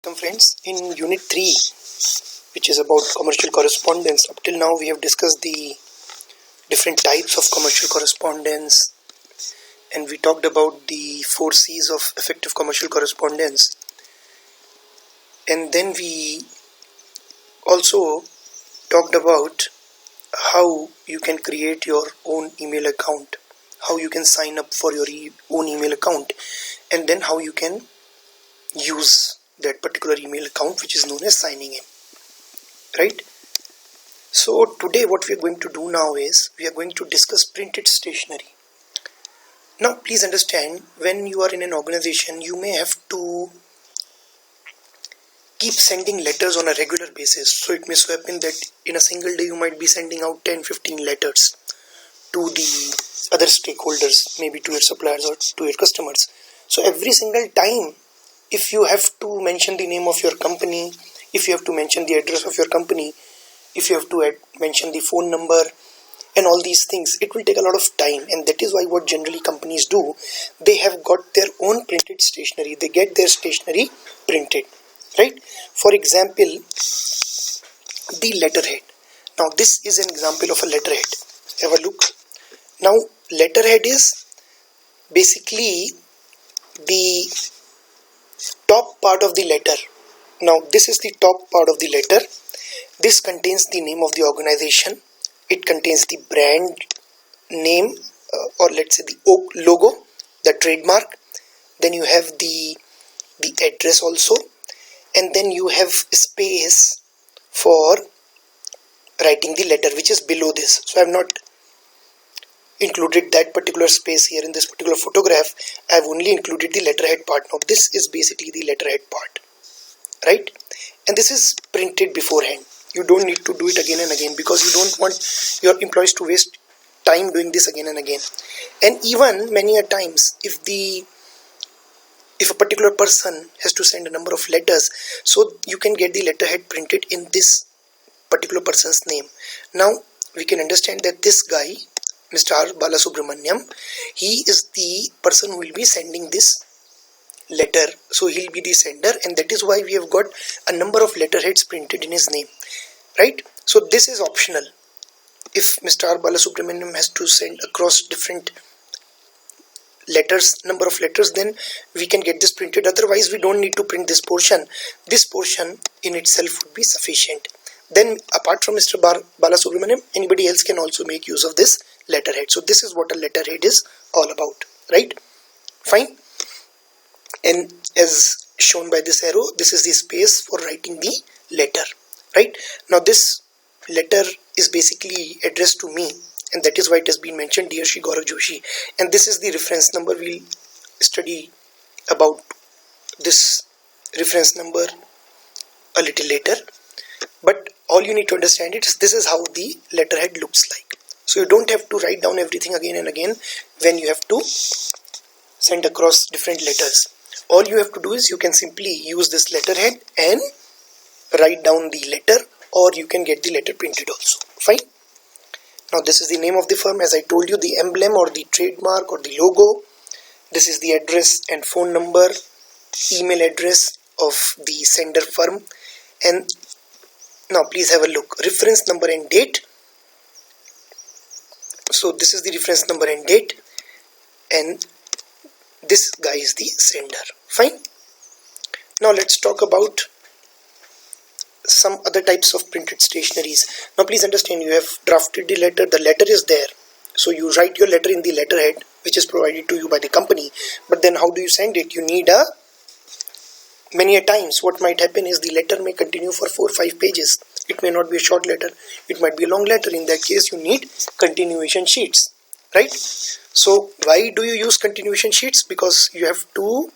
Welcome friends. In unit 3, which is about commercial correspondence, up till now we have discussed the different types of commercial correspondence, and we talked about the 4 C's of effective commercial correspondence. And then we also talked about how you can create your own email account, how you can sign up for your own email account, and then how you can use that particular email account, which is known as signing in, right? So today what we are going to do now is we are going to discuss printed stationery. Now please understand, when you are in an organization, you may have to keep sending letters on a regular basis. So it may so happen that in a single day you might be sending out 10-15 letters to the other stakeholders, maybe to your suppliers or to your customers. So every single time, if you have to mention the name of your company, if you have to mention the address of your company, if you have to mention the phone number and all these things, it will take a lot of time. And that is why what generally companies do, they have got their own printed stationery. They get their stationery printed, right? For example, the letterhead. Now this is an example of a letterhead. Have a look. Now letterhead is basically the top part of the letter. Now this is the top part of the letter. This contains the name of the organization. It contains the brand name, or let's say the logo, the trademark. Then you have the address also, and then you have space for writing the letter, which is below this. So I have not included that particular space here in this particular photograph. I have only included the letterhead part. Now this is basically the letterhead part, right? And this is printed beforehand. You don't need to do it again and again, because you don't want your employees to waste time doing this again and again. And even many a times, if a particular person has to send a number of letters, so you can get the letterhead printed in this particular person's name. Now we can understand that this guy, Mr. R. Balasubramaniam, he is the person who will be sending this letter. So he'll be the sender, and that is why we have got a number of letterheads printed in his name, right? So this is optional. If Mr. R. Balasubramaniam has to send across different letters, number of letters, then we can get this printed. Otherwise we don't need to print this portion. This portion in itself would be sufficient. Then apart from Mr. Balasubramaniam, anybody else can also make use of this letterhead. So this is what a letterhead is all about, right? Fine. And as shown by this arrow, this is the space for writing the letter, right? Now this letter is basically addressed to me, and that is why it has been mentioned, Dear Shri Gaurav Joshi. And this is the reference number. We'll study about this reference number a little later. But all you need to understand is this is how the letterhead looks like. So you don't have to write down everything again and again when you have to send across different letters. All you have to do is you can simply use this letterhead and write down the letter, or you can get the letter printed also. Fine. Now this is the name of the firm. As I told you, the emblem or the trademark or the logo. This is the address and phone number, email address of the sender firm. And now please have a look. Reference number and date. So this is the reference number and date, and this guy is the sender. Fine. Now let's talk about some other types of printed stationeries. Now please understand, you have drafted the letter is there. So you write your letter in the letterhead, which is provided to you by the company. But then how do you send it? You need many a times what might happen is the letter may continue for 4 or 5 pages. It may not be a short letter, it might be a long letter. In that case you need continuation sheets, right? So why do you use continuation sheets? Because you have to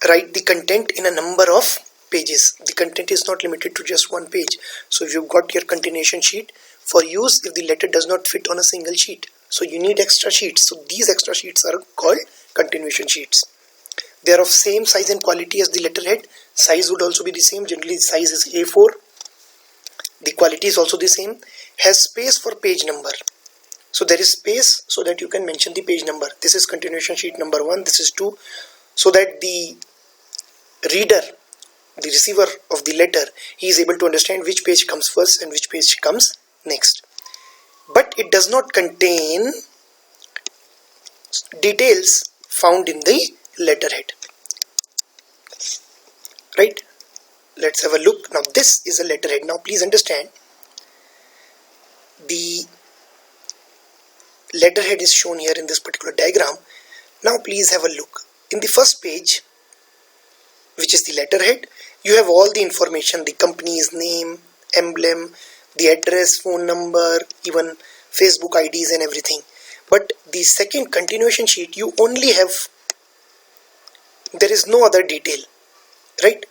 write the content in a number of pages. The content is not limited to just one page. So you've got your continuation sheet for use if the letter does not fit on a single sheet. So you need extra sheets. So these extra sheets are called continuation sheets. They are of same size and quality as the letterhead. Size would also be the same. Generally the size is A4. The quality is also the same. Has space for page number. So there is space so that you can mention the page number. This is continuation sheet number 1. This is 2. So that the reader the receiver of the letter, he is able to understand which page comes first and which page comes next. But it does not contain details found in the letterhead. Right? Let's have a look. Now this is a letterhead. Now please understand, the letterhead is shown here in this particular diagram. Now please have a look. In the first page, which is the letterhead, you have all the information, the company's name, emblem, the address, phone number, even Facebook IDs and everything. But the second continuation sheet, you only have, there is no other detail, right?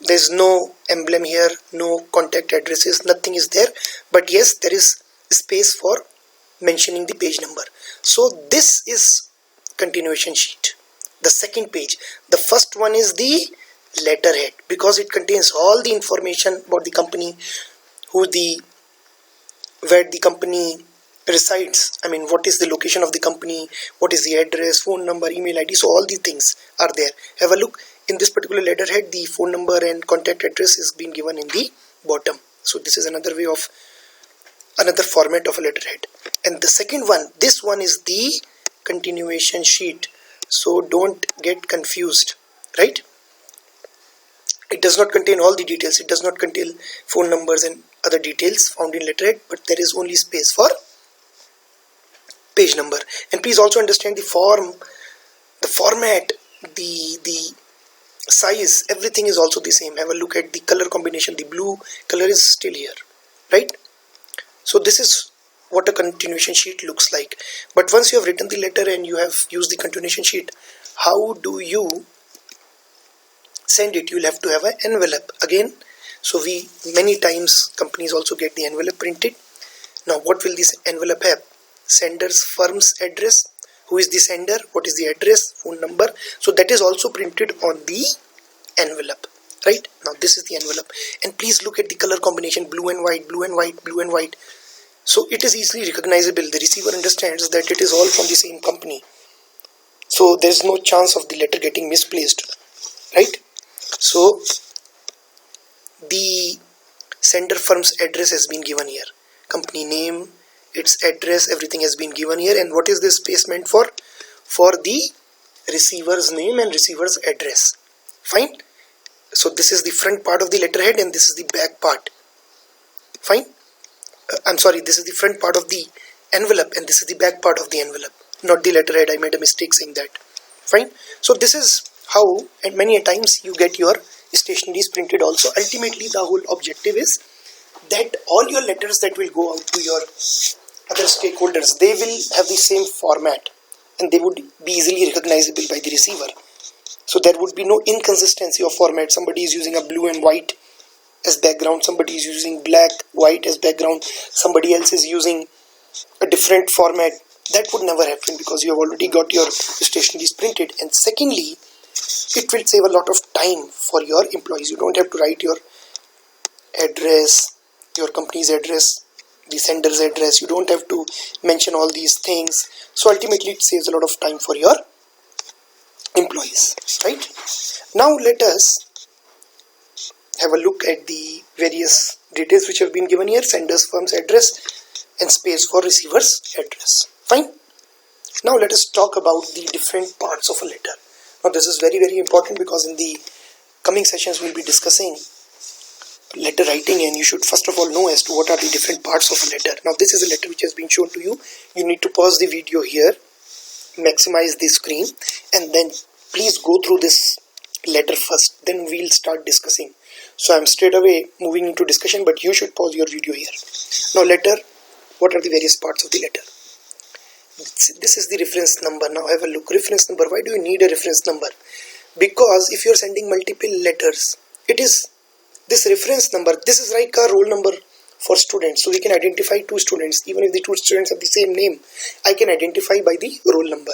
There's no emblem here, no contact addresses, nothing is there. But yes, there is space for mentioning the page number. So this is continuation sheet, the second page. The first one is the letterhead because it contains all the information about the company, where the company resides, I mean what is the location of the company, what is the address, phone number, email ID. So all these things are there. Have a look. In this particular letterhead, the phone number and contact address is being given in the bottom. So this is another format of a letterhead. And the second one, this one is the continuation sheet. So don't get confused, right? It does not contain all the details. It does not contain phone numbers and other details found in letterhead, but there is only space for page number. And please also understand the form, the format, the size, everything is also the same. Have a look at the color combination. The blue color is still here, right? So this is what a continuation sheet looks like. But once you have written the letter and you have used the continuation sheet, how do you send it? You'll have to have an envelope again. So many times companies also get the envelope printed. Now what will this envelope have? Sender's firm's address, who is the sender, what is the address, phone number. So that is also printed on the envelope, right? Now this is the envelope, and please look at the color combination, blue and white, blue and white, blue and white. So it is easily recognizable. The receiver understands that it is all from the same company, so there is no chance of the letter getting misplaced, right? So the sender firm's address has been given here, company name, its address, everything has been given here. And what is this space meant for? For the receiver's name and receiver's address. Fine. So this is the front part of the letterhead and this is the back part. Fine. This is the front part of the envelope and this is the back part of the envelope, not the letterhead. I made a mistake saying that. Fine. So this is how, and many a times you get your stationeries printed also. Ultimately the whole objective is that all your letters that will go out to your other stakeholders, they will have the same format and they would be easily recognizable by the receiver. So there would be no inconsistency of format. Somebody is using a blue and white as background, somebody is using black, white as background, somebody else is using a different format. That would never happen because you have already got your stationeries printed. And secondly, it will save a lot of time for your employees. You don't have to write your address, your company's address, the sender's address. You don't have to mention all these things. So ultimately it saves a lot of time for your employees, right? Now let us have a look at the various details which have been given here. Sender's firm's address and space for receiver's address. Fine. Now let us talk about the different parts of a letter. Now this is very, very important because in the coming sessions we'll be discussing letter writing, and you should first of all know as to what are the different parts of a letter. Now this is a letter which has been shown to you. You need to pause the video here, maximize the screen, and then please go through this letter first, then we'll start discussing. So I'm straight away moving into discussion, but you should pause your video here. Now letter, what are the various parts of the letter? This is the reference number. Now have a look. Reference number. Why do you need a reference number? Because if you're sending multiple letters, it is this reference number. This is like a roll number for students. So we can identify two students. Even if the two students have the same name, I can identify by the roll number.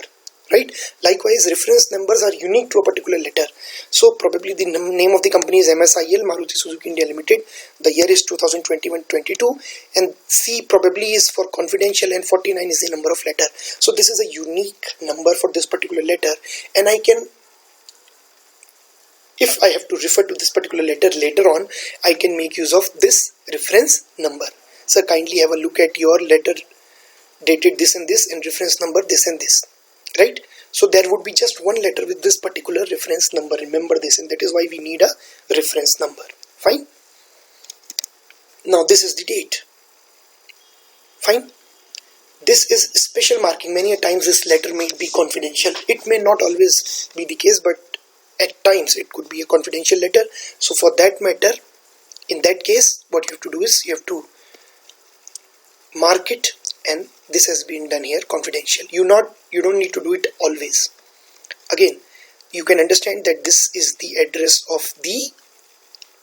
Right? Likewise, reference numbers are unique to a particular letter. So probably the name of the company is MSIL, Maruti Suzuki India Limited. The year is 2021-22, and C probably is for confidential, and 49 is the number of letter. So this is a unique number for this particular letter, and I can if I have to refer to this particular letter later on, I can make use of this reference number. So kindly have a look at your letter dated this and this and reference number this and this, right? So there would be just one letter with this particular reference number. Remember this, and that is why we need a reference number. Fine. Now this is the date. Fine. This is special marking. Many a times this letter may be confidential. It may not always be the case, but at times it could be a confidential letter. So for that matter, in that case, what you have to do is you have to mark it, and this has been done here, confidential. You don't need to do it always. Again, you can understand that this is the address of the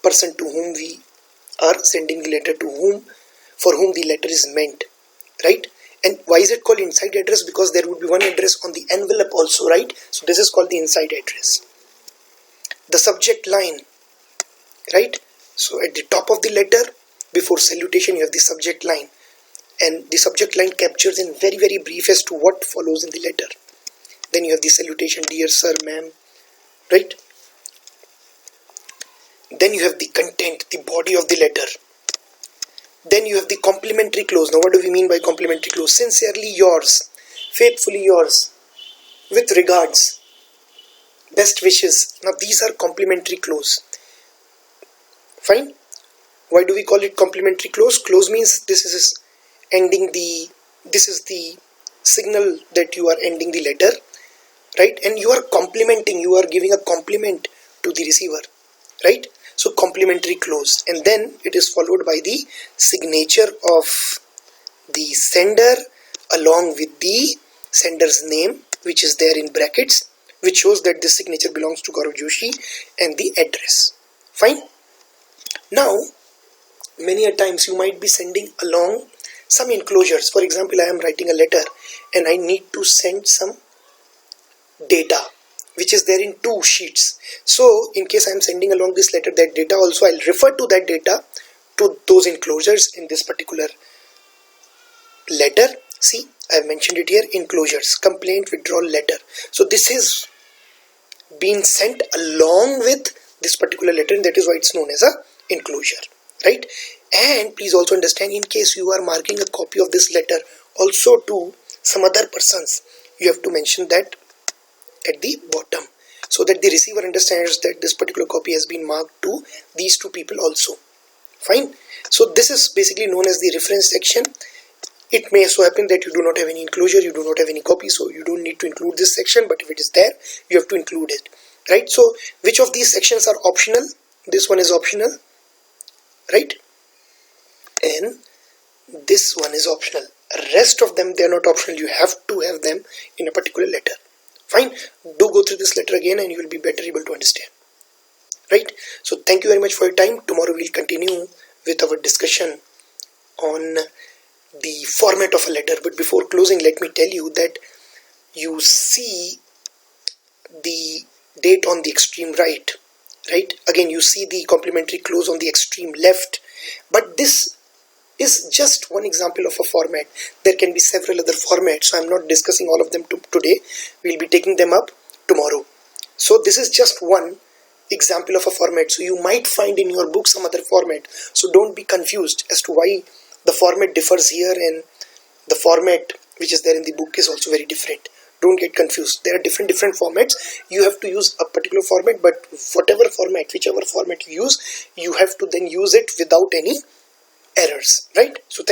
person to whom we are sending the letter, for whom the letter is meant, right? And why is it called inside address? Because there would be one address on the envelope also, right? So this is called the inside address. The subject line, right? So at the top of the letter, before salutation, you have the subject line, and the subject line captures in very, very brief as to what follows in the letter. Then you have the salutation, dear sir, ma'am, right? Then you have the content, the body of the letter. Then you have the complimentary clause. Now what do we mean by complimentary clause? Sincerely yours, faithfully yours, with regards, best wishes. Now these are complimentary clause. Fine. Why do we call it complimentary clause? Clause means this is the signal that you are ending the letter, right? And you are complimenting, you are giving a compliment to the receiver, right? So complimentary clause, and then it is followed by the signature of the sender along with the sender's name, which is there in brackets, which shows that this signature belongs to Gaurav Joshi, and the address. Fine. Now, many a times you might be sending along some enclosures. For example, I am writing a letter and I need to send some data, which is there in 2 sheets. So in case I am sending along this letter, that data also, I'll refer to that data to those enclosures in this particular letter. See, I have mentioned it here, enclosures, complaint withdrawal letter. So this is being sent along with this particular letter, and that is why it's known as a enclosure, right? And please also understand, in case you are marking a copy of this letter also to some other persons, you have to mention that at the bottom, so that the receiver understands that this particular copy has been marked to these 2 people also. Fine. So this is basically known as the reference section. It may so happen that you do not have any enclosure, you do not have any copy, so you don't need to include this section, but if it is there, you have to include it, right? So which of these sections are optional? This one is optional, right? And this one is optional. Rest of them, they are not optional. You have to have them in a particular letter. Fine. Do go through this letter again and you will be better able to understand, right? So thank you very much for your time. Tomorrow we'll continue with our discussion on the format of a letter. But before closing, let me tell you that you see the date on the extreme right, right? Again, you see the complimentary clause on the extreme left. But this is just one example of a format. There can be several other formats, so I'm not discussing all of them today. We'll be taking them up tomorrow. So this is just one example of a format. So you might find in your book some other format. So don't be confused as to why the format differs here and the format which is there in the book is also very different. Don't get confused. There are different formats. You have to use a particular format, but whichever format you use, you have to then use it without any errors, right? So